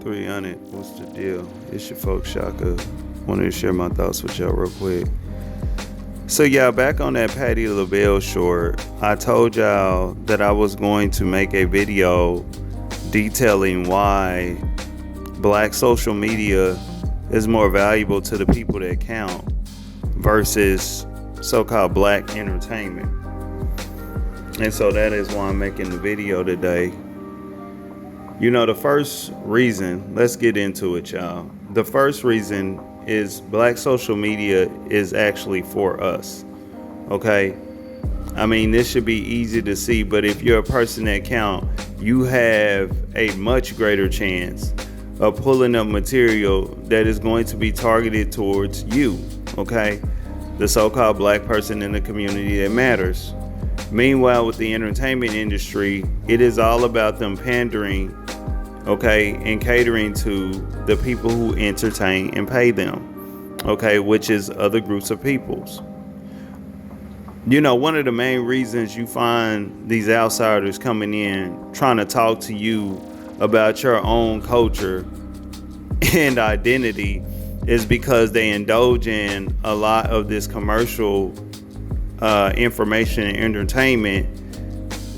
300. What's the deal? It's your folks, Shaka. Wanted to share my thoughts with y'all real quick. So, yeah, back on that Patti LaBelle short, I told y'all that I was going to make a video detailing why black social media is more valuable to the people that count versus so-called black entertainment. And so that is why I'm making the video today. You know, the first reason, let's get into it, y'all. The first reason is black social media is actually for us. Okay? I mean, this should be easy to see, but if you're a person that count, you have a much greater chance of pulling up material that is going to be targeted towards you. Okay? The so-called black person in the community that matters. Meanwhile, with the entertainment industry, it is all about them pandering, okay, and catering to the people who entertain and pay them, okay, which is other groups of peoples. You know, one of the main reasons you find these outsiders coming in trying to talk to you about your own culture and identity is because they indulge in a lot of this commercial information and entertainment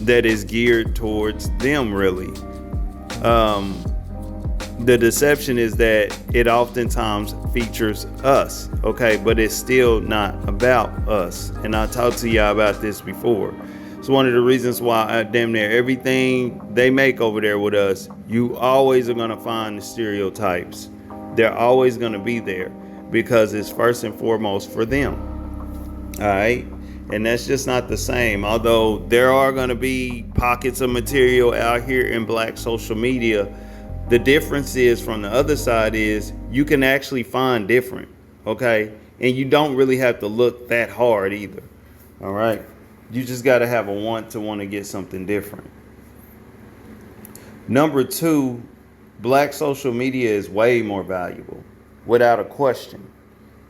that is geared towards them, really. The deception is that it oftentimes features us, okay, but it's still not about us. And I talked to y'all about this before. It's one of the reasons why damn near everything they make over there with us, you always are going to find the stereotypes. They're always going to be there because it's first and foremost for them. All right. And that's just not the same. Although there are going to be pockets of material out here in black social media, the difference is from the other side is you can actually find different. Okay. And you don't really have to look that hard either. All right. You just got to have a want to get something different. Number two, black social media is way more valuable without a question.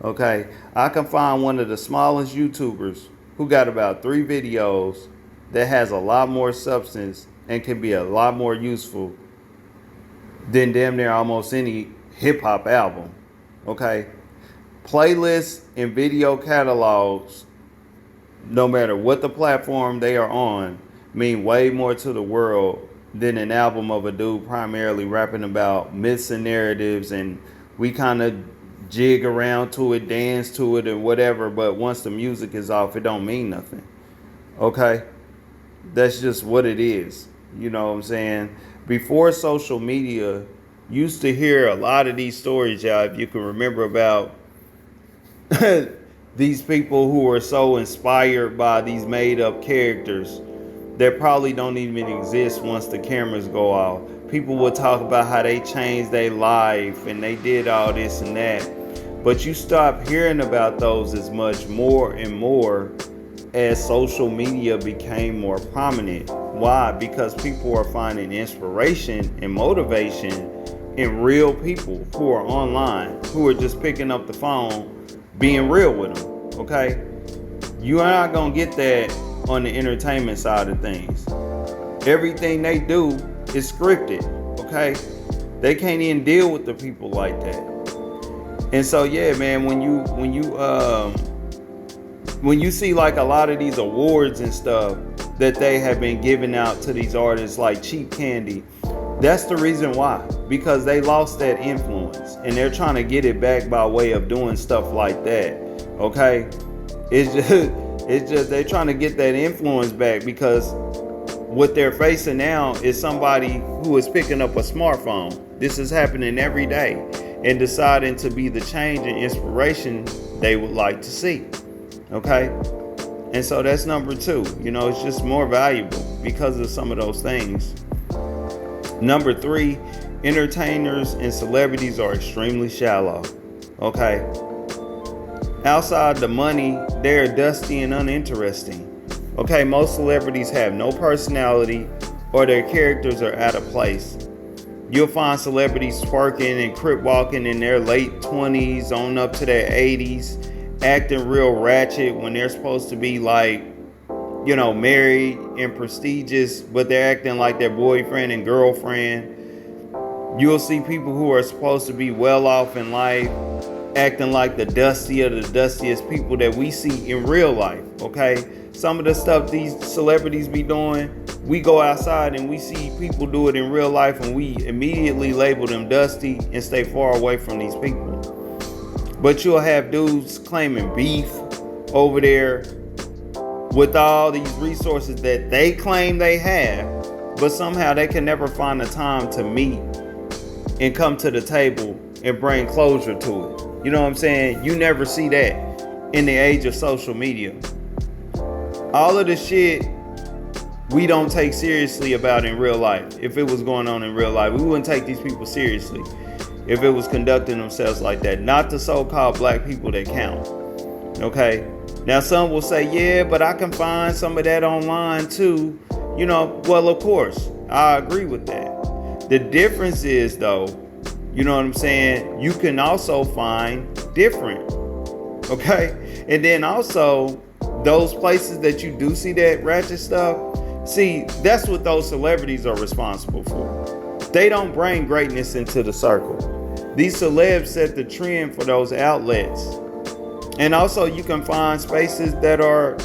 Okay. I can find one of the smallest YouTubers who got about 3 videos that has a lot more substance and can be a lot more useful than damn near almost any hip hop album. Okay. Playlists and video catalogs, no matter what the platform they are on, mean way more to the world than an album of a dude primarily rapping about myths and narratives, and we kind of jig around to it, dance to it, and whatever, but once the music is off, it don't mean nothing. Okay? That's just what it is. You know what I'm saying? Before social media, used to hear a lot of these stories, y'all, if you can remember, about these people who are so inspired by these made up characters that probably don't even exist once the cameras go off. People will talk about how they changed their life and they did all this and that. But you stop hearing about those as much more and more as social media became more prominent. Why? Because people are finding inspiration and motivation in real people who are online, who are just picking up the phone, being real with them. Okay? You are not going to get that on the entertainment side of things. Everything they do is scripted. Okay? They can't even deal with the people like that. And so, yeah, man, when you see like a lot of these awards and stuff that they have been giving out to these artists like cheap candy, that's the reason why. Because they lost that influence and they're trying to get it back by way of doing stuff like that. Okay? It's just they're trying to get that influence back, because what they're facing now is somebody who is picking up a smartphone. This is happening every day, and deciding to be the change and inspiration they would like to see. Okay? And so that's number two. You know, it's just more valuable because of some of those things. Number three, entertainers and celebrities are extremely shallow. Okay? Outside the money, they're dusty and uninteresting. Okay, most celebrities have no personality, or their characters are out of place. You'll find celebrities twerking and crip walking in their late 20s on up to their 80s, acting real ratchet when they're supposed to be like, you know, married and prestigious, but they're acting like their boyfriend and girlfriend. You'll see people who are supposed to be well off in life acting like the dustiest people that we see in real life, okay? Some of the stuff these celebrities be doing, we go outside and we see people do it in real life and we immediately label them dusty and stay far away from these people. But you'll have dudes claiming beef over there with all these resources that they claim they have, but somehow they can never find the time to meet and come to the table and bring closure to it. You know what I'm saying? You never see that in the age of social media. All of the shit we don't take seriously about in real life. If it was going on in real life, we wouldn't take these people seriously if it was conducting themselves like that. Not the so-called black people that count. Okay? Now some will say, yeah, but I can find some of that online too. You know, well, of course, I agree with that. The difference is, though, you know what I'm saying? You can also find different. Okay? And then also, those places that you do see that ratchet stuff, see, that's what those celebrities are responsible for. They don't bring greatness into the circle. These celebs set the trend for those outlets. And also, you can find spaces that are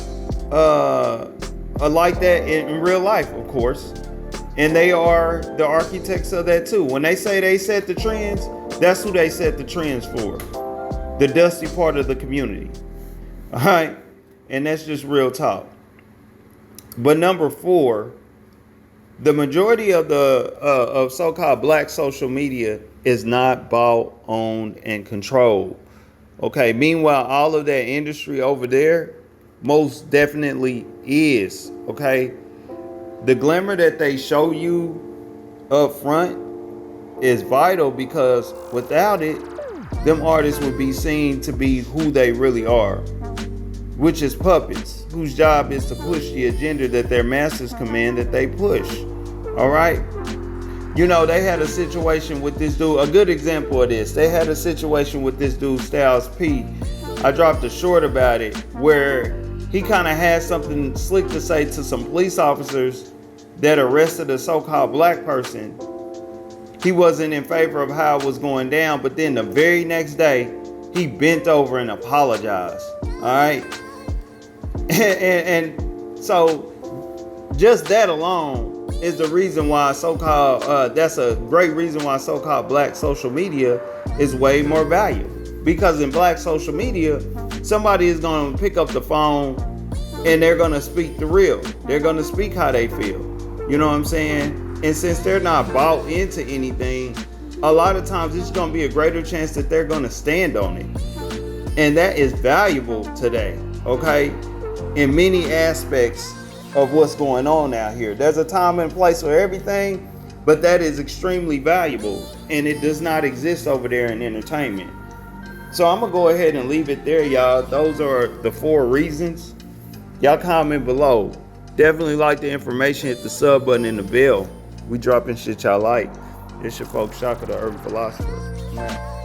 like that in real life, of course. And they are the architects of that too. When they say they set the trends, that's who they set the trends for. The dusty part of the community. All right? And that's just real talk. But number 4, the majority of of so-called black social media is not bought, owned, and controlled. Okay, meanwhile, all of that industry over there most definitely is. Okay, the glamour that they show you up front is vital, because without it, them artists would be seen to be who they really are, which is puppets, whose job is to push the agenda that their masters command that they push. All right? You know, they had a situation with this dude, a good example of this. They had a situation with this dude, Styles P. I dropped a short about it where he kind of had something slick to say to some police officers that arrested a so-called black person. He wasn't in favor of how it was going down, but then the very next day, he bent over and apologized. All right? And so just that alone is the reason why so-called, that's a great reason why so-called black social media is way more valuable. Because in black social media, somebody is going to pick up the phone and they're going to speak the real. They're going to speak how they feel. You know what I'm saying? And since they're not bought into anything, a lot of times it's going to be a greater chance that they're going to stand on it. And that is valuable today, okay? In many aspects of what's going on out here. There's a time and place for everything, but that is extremely valuable, and it does not exist over there in entertainment. So I'm gonna go ahead and leave it there, y'all. Those are the 4 reasons. Y'all comment below. Definitely like the information, hit the sub button and the bell. We dropping shit y'all like. It's your folks, Shaka, the Urban Philosopher.